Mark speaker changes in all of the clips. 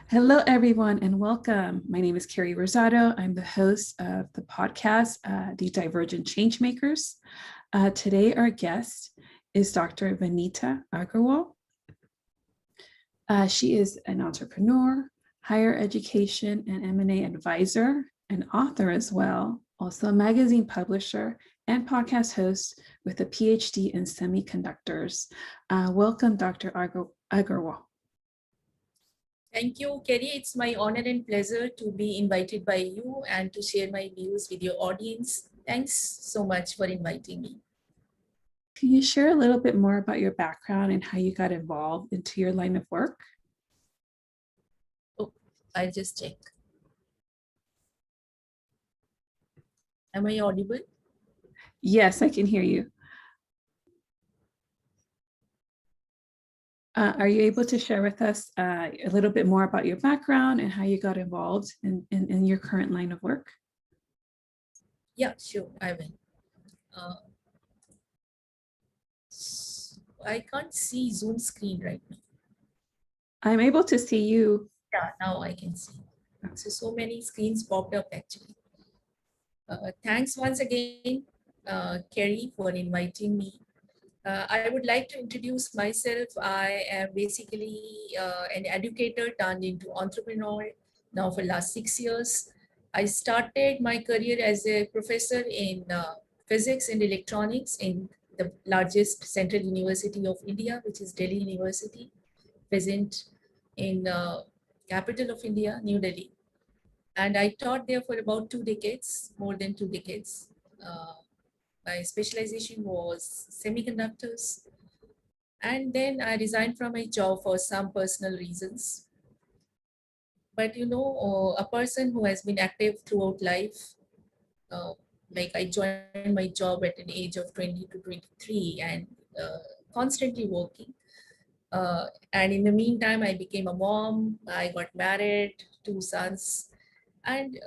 Speaker 1: Hello, everyone, and welcome. My name is Kerry Rosado. I'm the host of the podcast, the Dyvergent Change Makers. Today, our guest is Dr. Vaneeta Aggarwal. She is an entrepreneur, higher education and M&A advisor, an author as well, also a magazine publisher and podcast host with a PhD in semiconductors. Welcome, Dr. Aggarwal.
Speaker 2: Thank you, Kerry. It's my honor and pleasure to be invited by you and to share my views with your audience. Thanks so much for inviting me.
Speaker 1: Can you share a little bit more about your background and how you got involved into your line of work?
Speaker 2: Oh, I'll just check. Am I audible?
Speaker 1: Yes, I can hear you. Are you able to share with us a little bit more about your background and how you got involved in your current line of work?
Speaker 2: Yeah, sure, I will. I can't see Zoom screen right now.
Speaker 1: I'm able to see you.
Speaker 2: Yeah, now I can see. So many screens popped up actually. Thanks once again, Kerry, for inviting me. I would like to introduce myself. I am basically an educator turned into entrepreneur now for last 6 years. I started my career as a professor in physics and electronics in the largest central university of India, which is Delhi University, present in capital of India, New Delhi. And I taught there for about 2 decades, more than 2 decades. My specialization was semiconductors. And then I resigned from my job for some personal reasons. But a person who has been active throughout life, like I joined my job at an age of 20 to 23 and constantly working. And in the meantime, I became a mom, I got married, 2 sons. And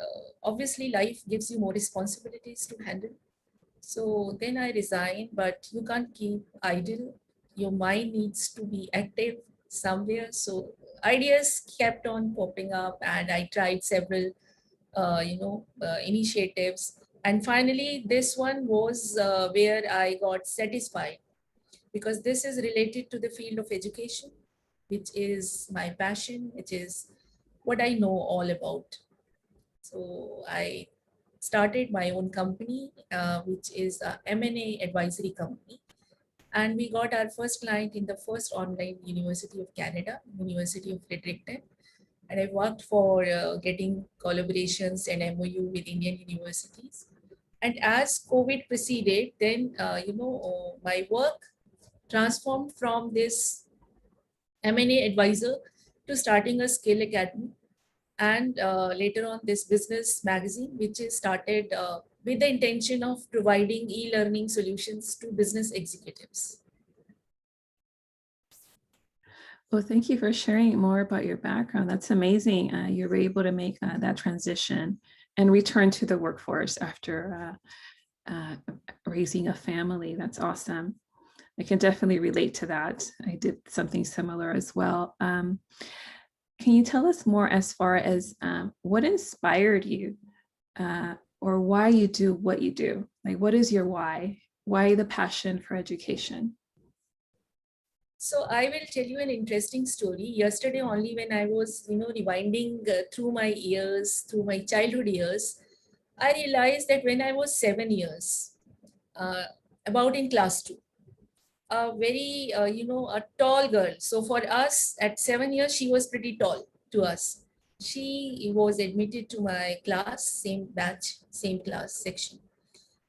Speaker 2: obviously life gives you more responsibilities to handle. So then I resigned, but you can't keep idle. Your mind needs to be active somewhere. So ideas kept on popping up, and I tried several, initiatives. And finally, this one was where I got satisfied because this is related to the field of education, which is my passion, which is what I know all about. So I started my own company, which is a M&A advisory company. And we got our first client in the first online University of Canada, University of Fredericton. And I worked for getting collaborations and MOU with Indian universities. And as COVID proceeded, then, my work transformed from this M&A advisor to starting a skill academy and later on this business magazine, which is started with the intention of providing e-learning solutions to business executives.
Speaker 1: Well, thank you for sharing more about your background. That's amazing. You were able to make that transition and return to the workforce after raising a family. That's awesome. I can definitely relate to that. I did something similar as well. Can you tell us more as far as what inspired you or why you do what you do? Like, what is your why? Why the passion for education?
Speaker 2: So I will tell you an interesting story. Yesterday only when I was, rewinding through my years, through my childhood years, I realized that when I was 7 years, uh, about in class 2, a very, a tall girl. So for us at 7 years, she was pretty tall to us. She was admitted to my class, same batch, same class section.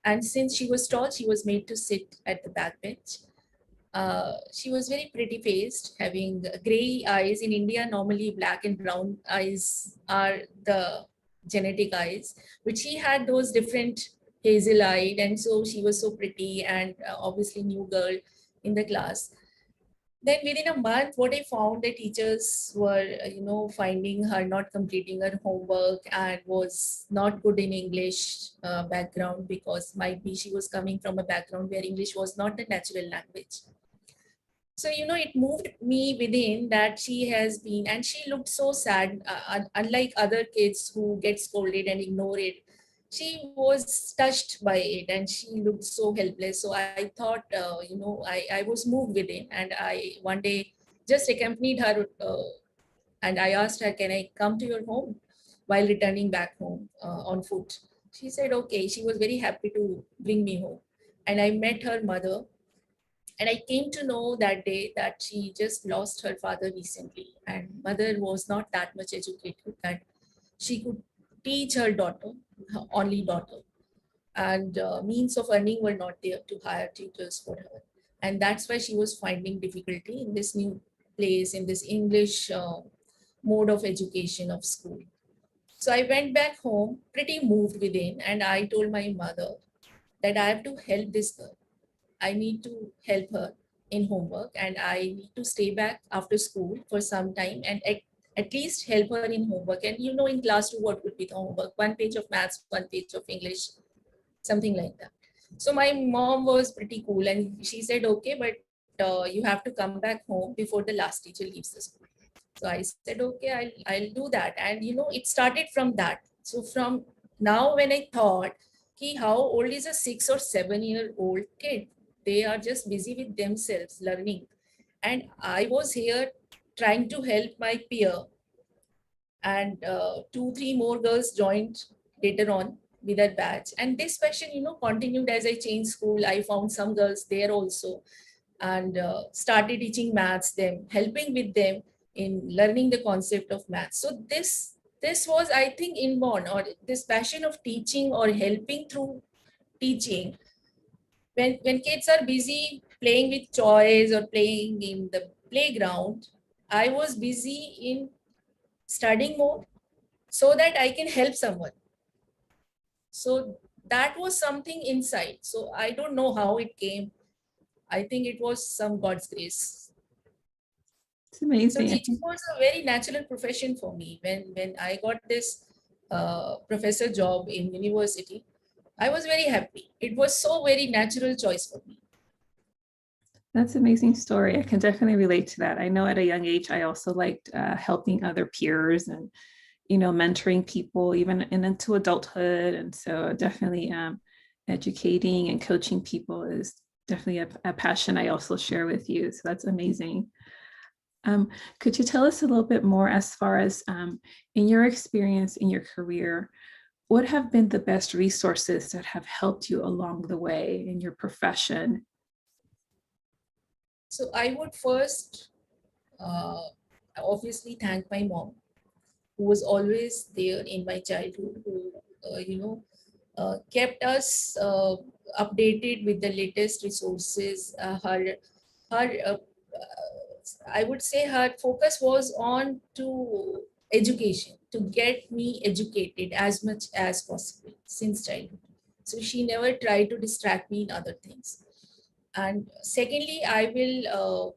Speaker 2: And since she was tall, she was made to sit at the back bench. She was very pretty faced, having gray eyes. In India, normally black and brown eyes are the genetic eyes, but she had those different hazel eyed, and so she was so pretty and obviously new girl in the class. Then within a month, what I found, the teachers were, finding her not completing her homework and was not good in English background, because might be she was coming from a background where English was not the natural language. So, it moved me within that she has been, and she looked so sad, unlike other kids who get scolded and ignore it. She was touched by it and she looked so helpless. So I thought, I was moved within, and I one day just accompanied her, and I asked her, can I come to your home while returning back home on foot? She said, okay. She was very happy to bring me home. And I met her mother, and I came to know that day that she just lost her father recently, and mother was not that much educated that she could teach her daughter, her only daughter, and means of earning were not there to hire tutors for her. And that's why she was finding difficulty in this new place, in this English mode of education of school. So I went back home pretty moved within, and I told my mother that I have to help this girl. I need to help her in homework, and I need to stay back after school for some time and at least help her in homework. And in class 2, what would be the homework? One page of maths, one page of English, something like that. So my mom was pretty cool, and she said, okay, but you have to come back home before the last teacher leaves the school. So I said, okay, I'll do that. And it started from that. So from now, when I thought, how old is a 6 or 7 year old kid? They are just busy with themselves learning. And I was here trying to help my peer, and 2, 3 more girls joined later on with that batch. And this passion, continued as I changed school. I found some girls there also, and started teaching maths them, helping with them in learning the concept of maths. So this was, I think, inborn, or this passion of teaching or helping through teaching. When kids are busy playing with toys or playing in the playground, I was busy in studying more so that I can help someone. So that was something inside. So I don't know how it came. I think it was some God's grace.
Speaker 1: It's
Speaker 2: So
Speaker 1: amazing. I
Speaker 2: teaching
Speaker 1: think
Speaker 2: was a very natural profession for me. When I got this professor job in university, I was very happy. It was so very natural choice for me.
Speaker 1: that's an amazing story. I can definitely relate to that. I know at a young age, I also liked helping other peers and, mentoring people even into adulthood. And so definitely educating and coaching people is definitely a passion I also share with you. So that's amazing. Could you tell us a little bit more as far as in your experience in your career, what have been the best resources that have helped you along the way in your profession?
Speaker 2: So I would first uh, obviously thank my mom, who was always there in my childhood, who kept us updated with the latest resources. I would say her focus was on to education, to get me educated as much as possible since childhood. So she never tried to distract me in other things. And secondly, I will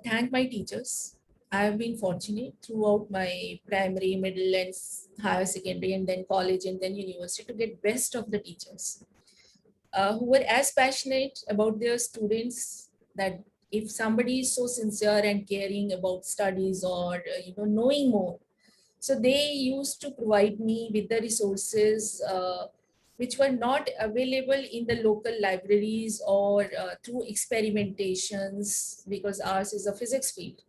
Speaker 2: thank my teachers. I have been fortunate throughout my primary, middle, and higher secondary, and then college, and then university, to get best of the teachers who were as passionate about their students, that if somebody is so sincere and caring about studies or knowing more, so they used to provide me with the resources which were not available in the local libraries, or through experimentations, because ours is a physics field.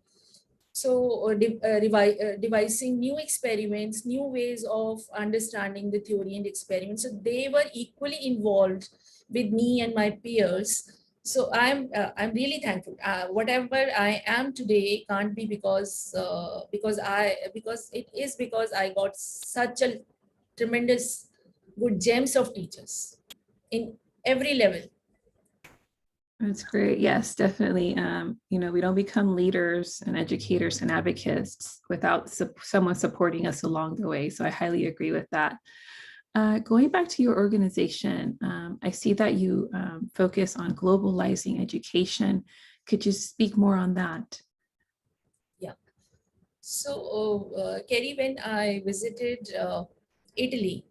Speaker 2: So devising new experiments, new ways of understanding the theory and experiments. So they were equally involved with me and my peers. So I'm really thankful. Whatever I am today can't be because it is because I got such a tremendous good gems of teachers in every level.
Speaker 1: That's great. Yes, definitely. We don't become leaders and educators and advocates without someone supporting us along the way. So I highly agree with that. Going back to your organization, I see that you focus on globalizing education. Could you speak more on that?
Speaker 2: Yeah. So, Kerry, when I visited Italy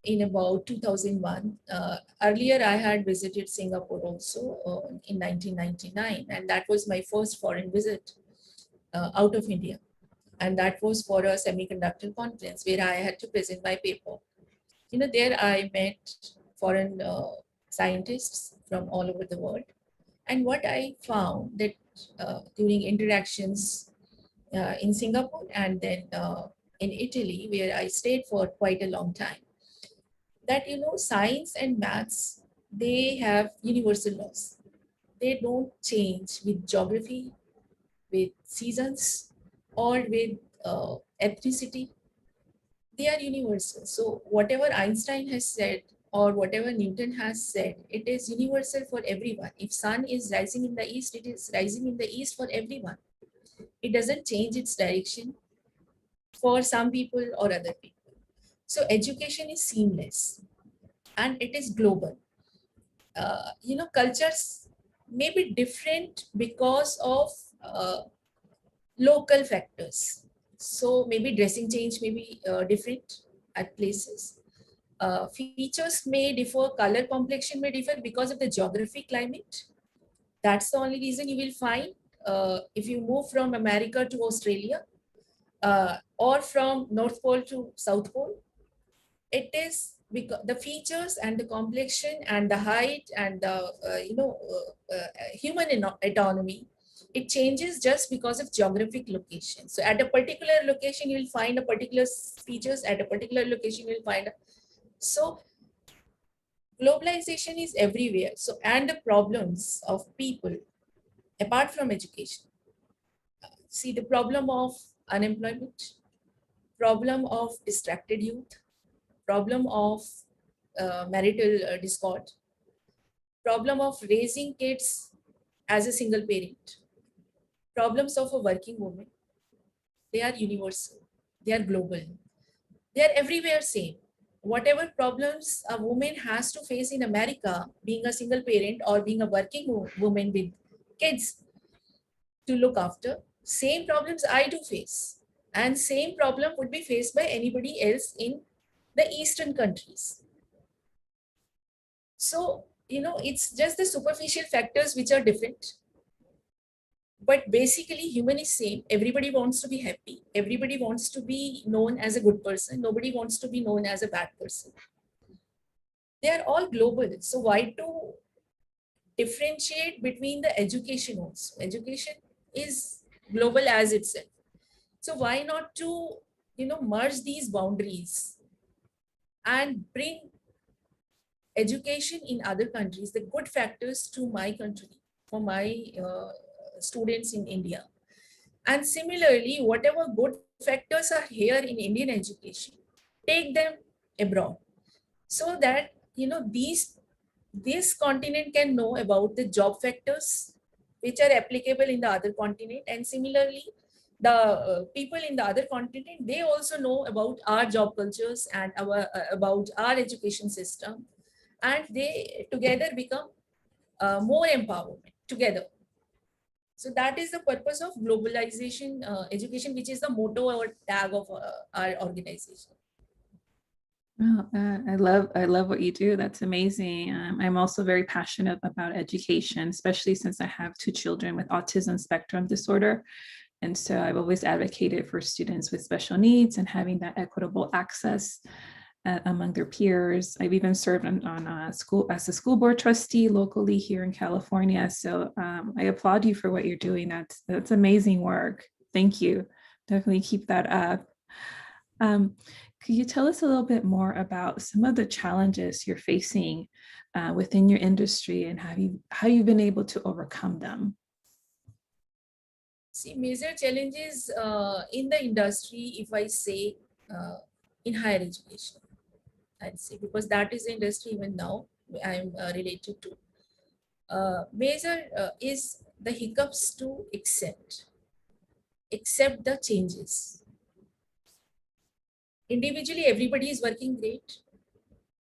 Speaker 2: in about 2001. Earlier, I had visited Singapore also in 1999, and that was my first foreign visit out of India. And that was for a semiconductor conference where I had to present my paper. There I met foreign scientists from all over the world. And what I found that during interactions in Singapore and then in Italy, where I stayed for quite a long time, that science and maths, they have universal laws. They don't change with geography, with seasons, or with ethnicity. They are universal. So whatever Einstein has said or whatever Newton has said, it is universal for everyone. If sun is rising in the east, it is rising in the east for everyone. It doesn't change its direction for some people or other people. So education is seamless and it is global. Cultures may be different because of local factors. So maybe dressing change may be different at places. Features may differ, color complexion may differ because of the geography, climate. That's the only reason you will find if you move from America to Australia or from North Pole to South Pole, it is because the features and the complexion and the height and the human autonomy, it changes just because of geographic location. So at a particular location you will find a particular features, at a particular location you will find so globalization is everywhere. So and the problems of people apart from education, see the problem of unemployment, problem of distracted youth, problem of marital discord, problem of raising kids as a single parent, problems of a working woman, they are universal, they are global, they are everywhere same. Whatever problems a woman has to face in America, being a single parent or being a working woman with kids to look after, same problems I do face. And same problem would be faced by anybody else in the Eastern countries. So, it's just the superficial factors which are different. But basically, human is same. Everybody wants to be happy. Everybody wants to be known as a good person. Nobody wants to be known as a bad person. They are all global. So why to differentiate between the education also? Education is global as itself. So why not to, merge these boundaries and bring education in other countries, the good factors to my country, for my students in India. And similarly, whatever good factors are here in Indian education, take them abroad so that, this continent can know about the job factors which are applicable in the other continent. And similarly, the people in the other continent, they also know about our job cultures and about our education system, and they together become more empowerment together. So that is the purpose of globalization education, which is the motto or tag of our organization.
Speaker 1: Well, I love what you do. That's amazing. I'm also very passionate about education, especially since I have two children with autism spectrum disorder. And so I've always advocated for students with special needs and having that equitable access among their peers. I've even served on a school as a school board trustee locally here in California. So I applaud you for what you're doing. That's amazing work. Thank you. Definitely keep that up. Could you tell us a little bit more about some of the challenges you're facing within your industry and how you've been able to overcome them?
Speaker 2: See, major challenges in the industry, if I say in higher education, I'd say, because that is the industry even now I'm related to. Major is the hiccups to accept the changes. Individually, everybody is working great,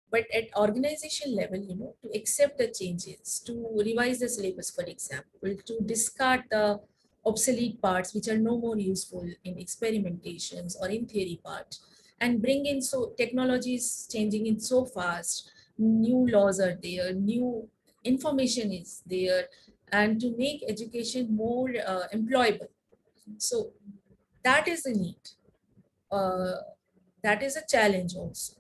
Speaker 2: but at organization level, to accept the changes, to revise the syllabus, for example, to discard the obsolete parts which are no more useful in experimentations or in theory part, and bring in, so technology is changing in so fast, new laws are there, new information is there, and to make education more employable. So that is the need. uh, that is a challenge also.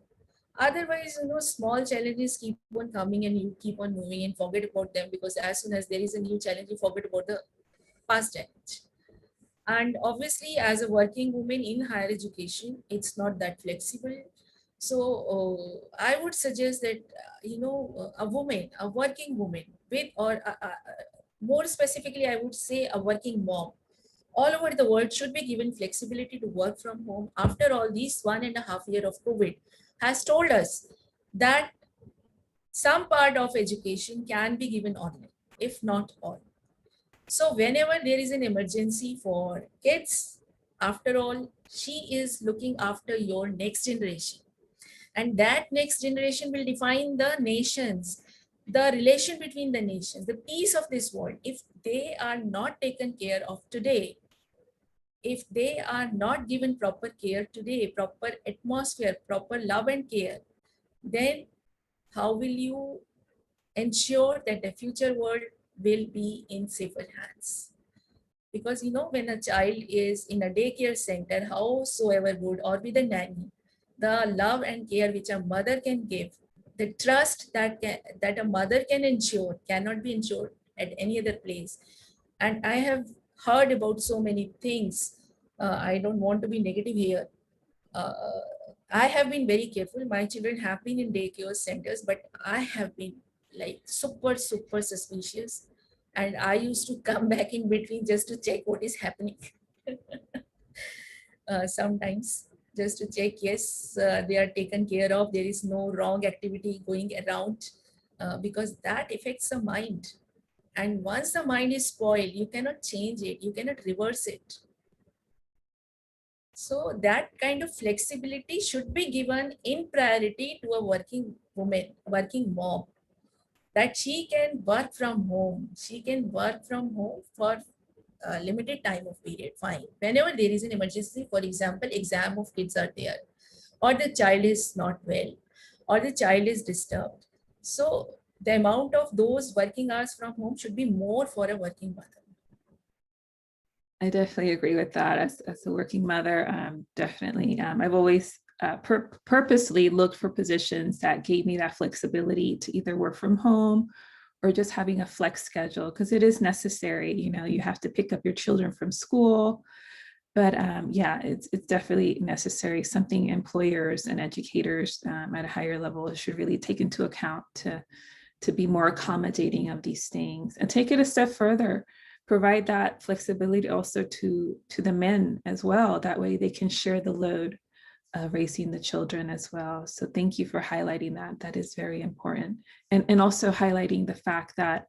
Speaker 2: Otherwise, small challenges keep on coming and you keep on moving and forget about them, because as soon as there is a new challenge, you forget about the past challenge. And obviously, as a working woman in higher education, it's not that flexible. So I would suggest that, a woman, a working woman with, or more specifically, I would say a working mom all over the world should be given flexibility to work from home. After all, these 1.5 years of COVID has told us that some part of education can be given online, if not all. So whenever there is an emergency for kids, after all, she is looking after your next generation. And that next generation will define the nations, the relation between the nations, the peace of this world. If they are not taken care of today, if they are not given proper care today, proper atmosphere, proper love and care, then how will you ensure that the future world will be in safer hands? Because when a child is in a daycare center, howsoever good, or with a nanny, the love and care which a mother can give, the trust that a mother can ensure cannot be ensured at any other place. And I have heard about so many things. I don't want to be negative here. uh, I have been very careful. My children have been in daycare centers, but I have been like super, super suspicious. And I used to come back in between just to check what is happening. Sometimes just to check, yes, they are taken care of. There is no wrong activity going around, because that affects the mind. And once the mind is spoiled, you cannot change it. You cannot reverse it. So that kind of flexibility should be given in priority to a working woman, working mom, that she can work from home. She can work from home for a limited time of period, fine. Whenever there is an emergency, for example, exam of kids are there, or the child is not well, or the child is disturbed. So the amount of those working hours from home should be more for a working mother.
Speaker 1: I definitely agree with that. As a working mother, definitely. I've always purposely looked for positions that gave me that flexibility to either work from home or just having a flex schedule, because it is necessary. You have to pick up your children from school. But yeah, it's definitely necessary, something employers and educators at a higher level should really take into account to be more accommodating of these things, and take it a step further, provide that flexibility also to the men as well. That way they can share the load of raising the children as well. So thank you for highlighting that. That is very important. And also highlighting the fact that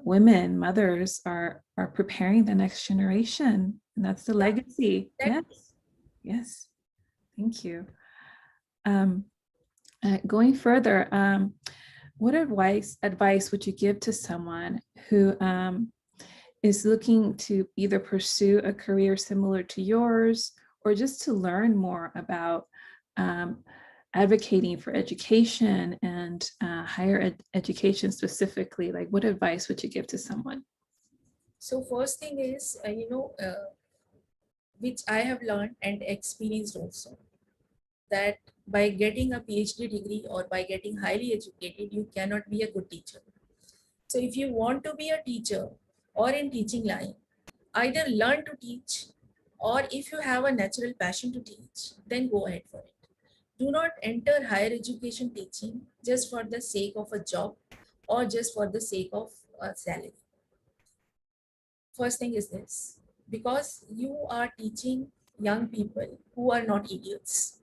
Speaker 1: women, mothers are preparing the next generation. And that's the legacy. Yes. Yes. Thank you. Going further, what advice would you give to someone who is looking to either pursue a career similar to yours, or just to learn more about advocating for education and higher education specifically? Like, what advice would you give to someone?
Speaker 2: So first thing is, which I have learned and experienced also, that by getting a PhD degree or by getting highly educated, you cannot be a good teacher. So if you want to be a teacher or in teaching line, either learn to teach, or if you have a natural passion to teach, then go ahead for it. Do not enter higher education teaching just for the sake of a job or just for the sake of a salary. First thing is this, because you are teaching young people who are not idiots.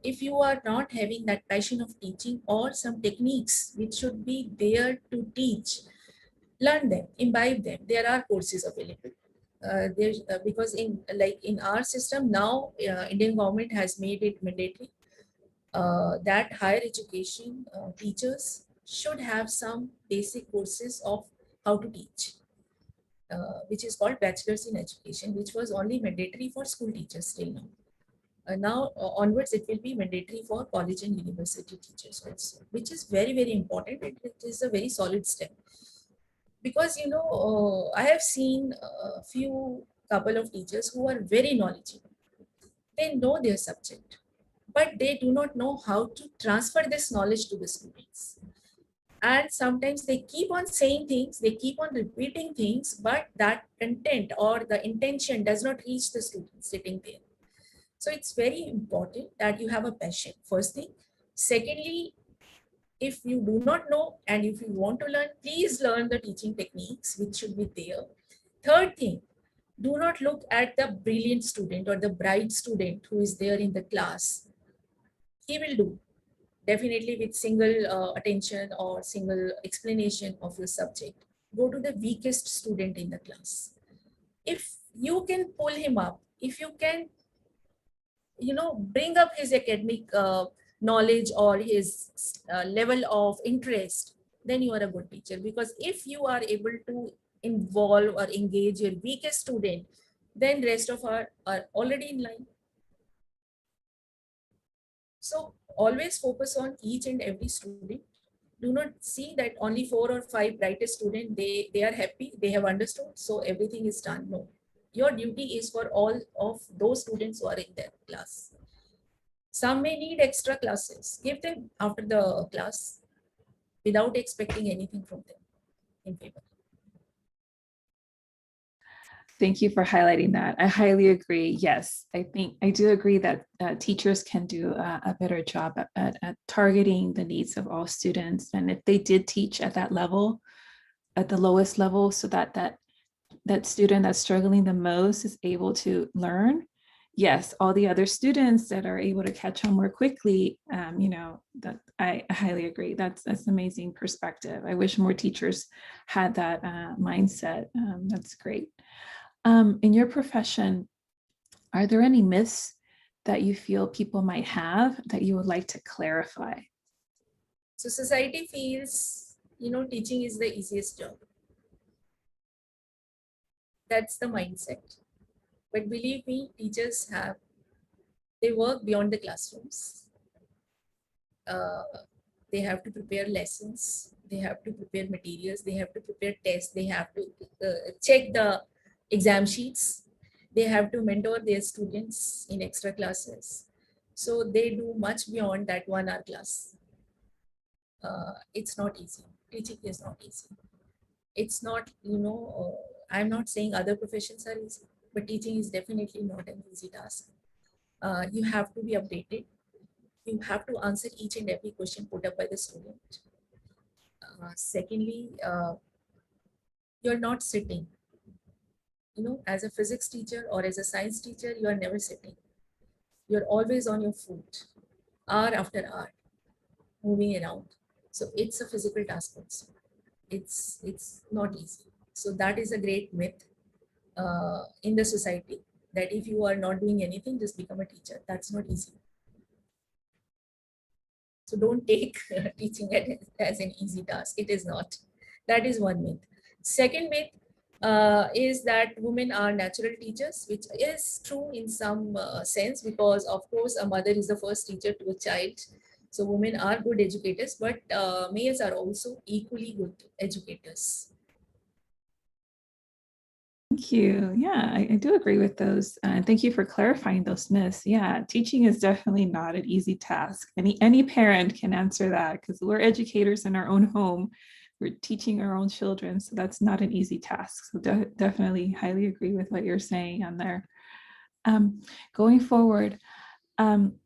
Speaker 2: If you are not having that passion of teaching or some techniques which should be there to teach, learn them, imbibe them. There are courses available. There's because in our system now, Indian government has made it mandatory that higher education teachers should have some basic courses of how to teach, which is called bachelor's in education, which was only mandatory for school teachers till now. Now onwards, it will be mandatory for college and university teachers also, which is very, very important. It is a very solid step because, I have seen a few couple of teachers who are very knowledgeable. They know their subject, but they do not know how to transfer this knowledge to the students. And sometimes they keep on saying things, they keep on repeating things, but that content or the intention does not reach the students sitting there. So it's very important that you have a passion, first thing. Secondly, if you do not know and if you want to learn, please learn the teaching techniques which should be there. Third thing, do not look at the brilliant student or the bright student who is there in the class. He will do definitely with single attention or single explanation of your subject. Go to the weakest student in the class. If you can pull him up, if you can, bring up his academic knowledge or his level of interest, then you are a good teacher. Because if you are able to involve or engage your weakest student, then rest of are already in line. So always focus on each and every student. Do not see that only 4 or 5 brightest students, they are happy, they have understood, so everything is done. No. Your duty is for all of those students who are in their class. Some may need extra classes. Give them after the class without expecting anything from them in favor.
Speaker 1: Thank you for highlighting that. I highly agree. Yes, I do agree that teachers can do a better job at targeting the needs of all students. And if they did teach at that level, at the lowest level, so that student that's struggling the most is able to learn, yes, all the other students that are able to catch on more quickly, that I highly agree. That's amazing perspective. I wish more teachers had that mindset. That's great. In your profession, are there any myths that you feel people might have that you would like to clarify?
Speaker 2: So society feels, teaching is the easiest job. That's the mindset. But believe me, teachers they work beyond the classrooms. Uh, they have to prepare lessons. They have to prepare materials. They have to prepare tests. They have to check the exam sheets. They have to mentor their students in extra classes. So they do much beyond that 1 hour class. It's not easy. Teaching is not easy. It's not, I'm not saying other professions are easy, but teaching is definitely not an easy task. You have to be updated. You have to answer each and every question put up by the student. Secondly, you're not sitting. As a physics teacher or as a science teacher, you are never sitting. You're always on your foot, hour after hour, moving around. So it's a physical task also. It's not easy. So that is a great myth in the society, that if you are not doing anything, just become a teacher. That's not easy. So don't take teaching as an easy task. It is not. That is one myth. Second myth is that women are natural teachers, which is true in some sense, because of course a mother is the first teacher to a child. So women are good educators, but males are also equally good educators.
Speaker 1: Thank you. Yeah, I do agree with those. And thank you for clarifying those myths. Yeah, teaching is definitely not an easy task. Any parent can answer that because we're educators in our own home. We're teaching our own children. So that's not an easy task. So definitely highly agree with what you're saying on there. Going forward,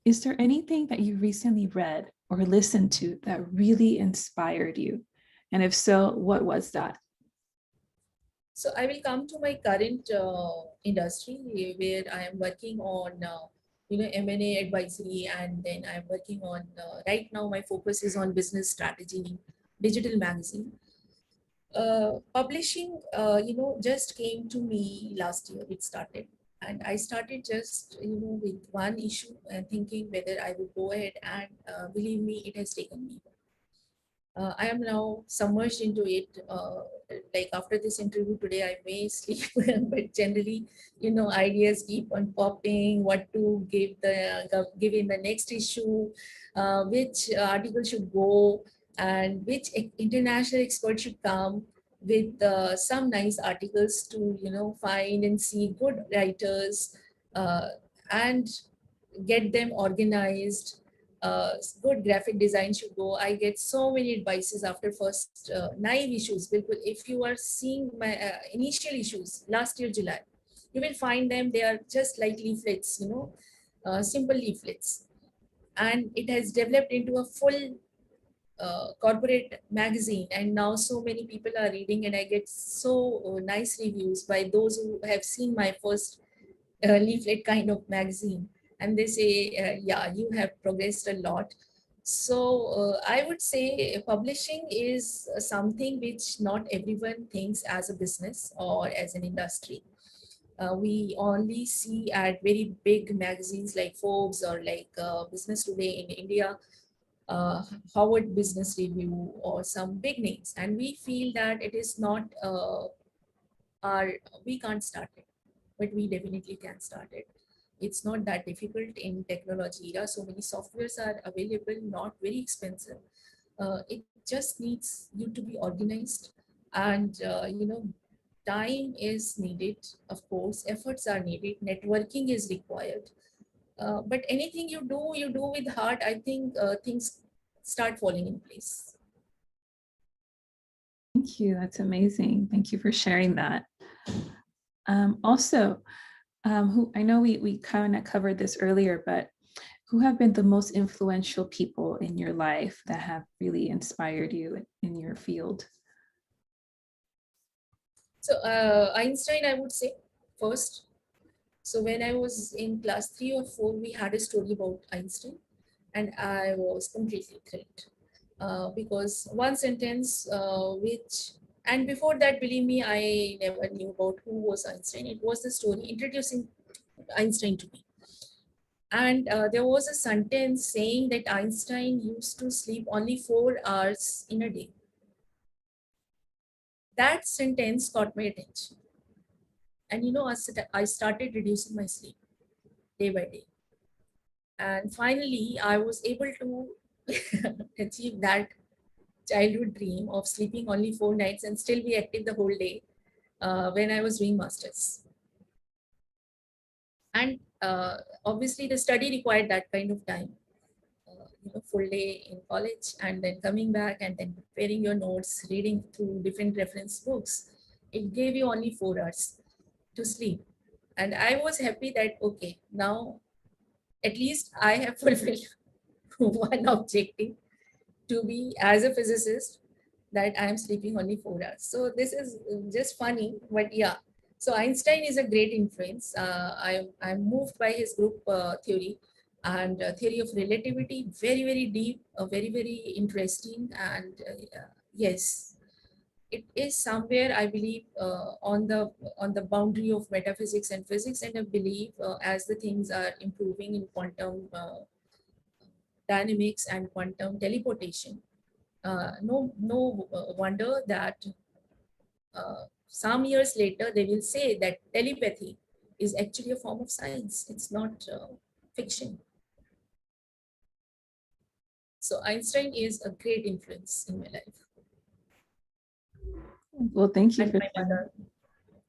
Speaker 1: is there anything that you recently read or listened to that really inspired you? And if so, what was that?
Speaker 2: So I will come to my current industry where I am working on, M&A advisory, and then I'm working on, right now my focus is on business strategy, digital magazine. Publishing, just came to me last year, it started. And I started just, with one issue and thinking whether I would go ahead, and believe me, it has taken me. I am now submerged into it. Like after this interview today, I may sleep, but generally, ideas keep on popping. What to give in the next issue, which article should go, and which international expert should come with some nice articles to find and see good writers, uh, and get them organized. Good graphic design should go. I get so many advices after first naive issues. If you are seeing my initial issues last year July, you will find them. They are just like leaflets, simple leaflets, and it has developed into a full corporate magazine, and now so many people are reading, and I get so nice reviews by those who have seen my first leaflet kind of magazine, and they say, yeah, you have progressed a lot. So I would say publishing is something which not everyone thinks as a business or as an industry. We only see at very big magazines like Forbes or like Business Today in India, uh, Harvard Business Review, or some big names, and we feel that it is not our we can't start it, but we definitely can start it. It's not that difficult in technology era. So many softwares are available, not very expensive. It just needs you to be organized, and time is needed. Of course, efforts are needed. Networking is required. But anything you do with heart. I think things start falling in place.
Speaker 1: Thank you. That's amazing. Thank you for sharing that. Also, who I know we kind of covered this earlier, but who have been the most influential people in your life that have really inspired you in your field?
Speaker 2: So Einstein, I would say first. So when I was in class 3 or 4, we had a story about Einstein, and I was completely thrilled because one sentence and before that, believe me, I never knew about who was Einstein. It was the story introducing Einstein to me. And there was a sentence saying that Einstein used to sleep only 4 hours in a day. That sentence caught my attention. And I started reducing my sleep day by day. And finally, I was able to achieve that childhood dream of sleeping only 4 nights and still be active the whole day when I was doing masters. And obviously, the study required that kind of time, full day in college, and then coming back and then preparing your notes, reading through different reference books. It gave you only 4 hours to sleep. And I was happy that, okay, now at least I have fulfilled one objective, to be as a physicist, that I am sleeping only 4 hours. So this is just funny, but yeah. So Einstein is a great influence. I'm moved by his group theory and theory of relativity. Very very deep, very very interesting, and yes, it is somewhere I believe on the boundary of metaphysics and physics, and I believe as the things are improving in quantum dynamics and quantum teleportation, no wonder that some years later they will say that telepathy is actually a form of science. It's not fiction. So Einstein is a great influence in my life,
Speaker 1: Well, thank you
Speaker 2: and
Speaker 1: for
Speaker 2: my
Speaker 1: sharing.
Speaker 2: mother.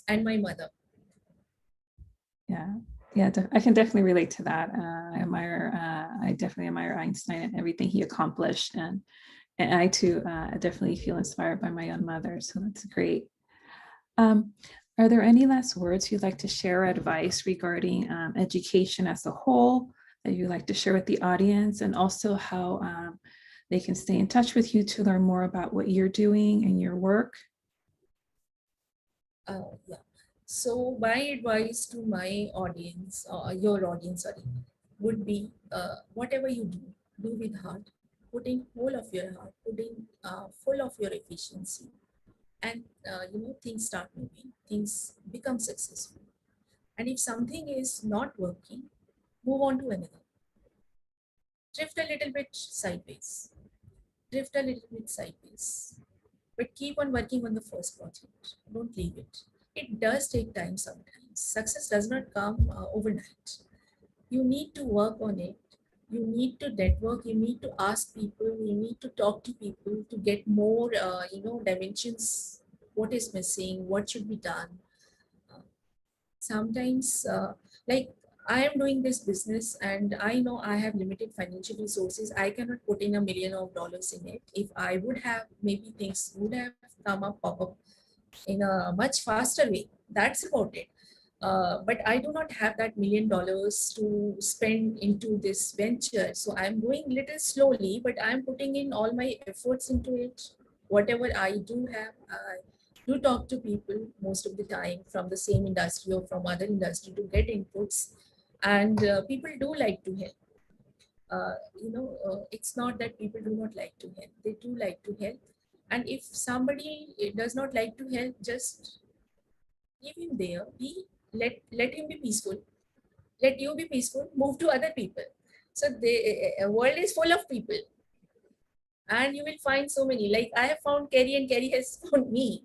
Speaker 2: And my mother.
Speaker 1: Yeah, yeah, I can definitely relate to that. I definitely admire Einstein and everything he accomplished, and I too definitely feel inspired by my own mother. So that's great. Um, are there any last words you'd like to share, or advice regarding education as a whole that you'd like to share with the audience, and also how they can stay in touch with you to learn more about what you're doing and your work?
Speaker 2: Yeah. So my advice to my audience, your audience, sorry, would be whatever you do with heart, put in whole of your heart, put in full of your efficiency, and things start moving, things become successful. And if something is not working, move on to another. Drift a little bit sideways. drift a little bit sideways. But keep on working on the first project. Don't leave it. It does take time sometimes. Success does not come overnight. You need to work on it. You need to network. You need to ask people. You need to talk to people to get more, dimensions. What is missing? What should be done? Uh, Sometimes, like I am doing this business and I know I have limited financial resources. I cannot put in $1 million in it. If I would have, maybe things would have come up, pop up in a much faster way. That's about it. But I do not have that $1 million to spend into this venture. So I'm going little slowly, but I'm putting in all my efforts into it. Whatever I do have, I do talk to people most of the time from the same industry or from other industry to get inputs. And people do like to help. It's not that people do not like to help. They do like to help. And if somebody does not like to help, just leave him there. Let him be peaceful. Let you be peaceful. Move to other people. So the world is full of people, and you will find so many. Like I have found Kerry, and Kerry has found me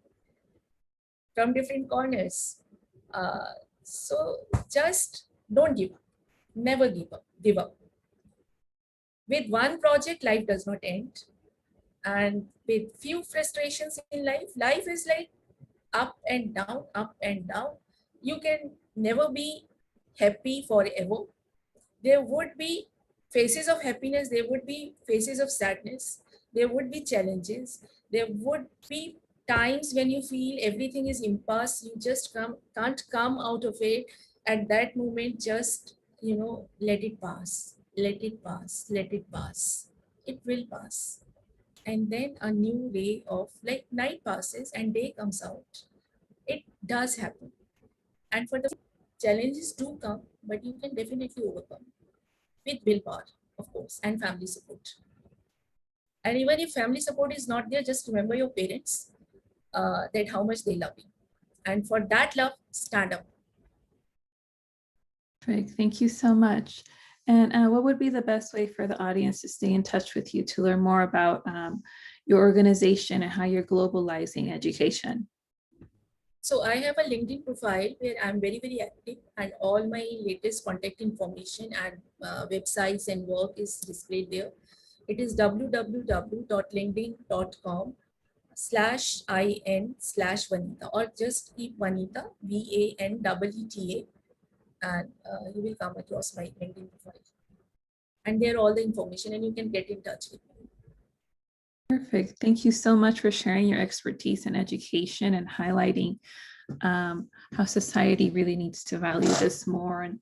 Speaker 2: from different corners. Uh, so just don't give up. Never give up. Give up. With one project, life does not end. And with few frustrations in life, life is like up and down, up and down. You can never be happy forever. There would be phases of happiness, there would be phases of sadness, there would be challenges, there would be times when you feel everything is impasse, you just can't come out of it. At that moment, just let it pass, let it pass, let it pass. It will pass. And then a new way of, like, night passes and day comes out. It does happen. And for the challenges do come, but you can definitely overcome with willpower, of course, and family support. And even if family support is not there, just remember your parents, that how much they love you. And for that love, stand up.
Speaker 1: Perfect. Thank you so much. And what would be the best way for the audience to stay in touch with you to learn more about your organization and how you're globalizing education?
Speaker 2: So I have a LinkedIn profile where I'm very, very active, and all my latest contact information and websites and work is displayed there. It is www.linkedin.com/in/Vaneeta, or just keep Vaneeta, VANEETA, and you will come across my LinkedIn profile. And there all the information, and you can get in touch with me.
Speaker 1: Perfect. Thank you so much for sharing your expertise in education and highlighting how society really needs to value this more. And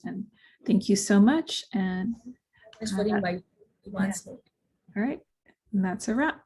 Speaker 1: thank you so much. And
Speaker 2: Thanks for inviting me once more.
Speaker 1: all right, and that's a wrap.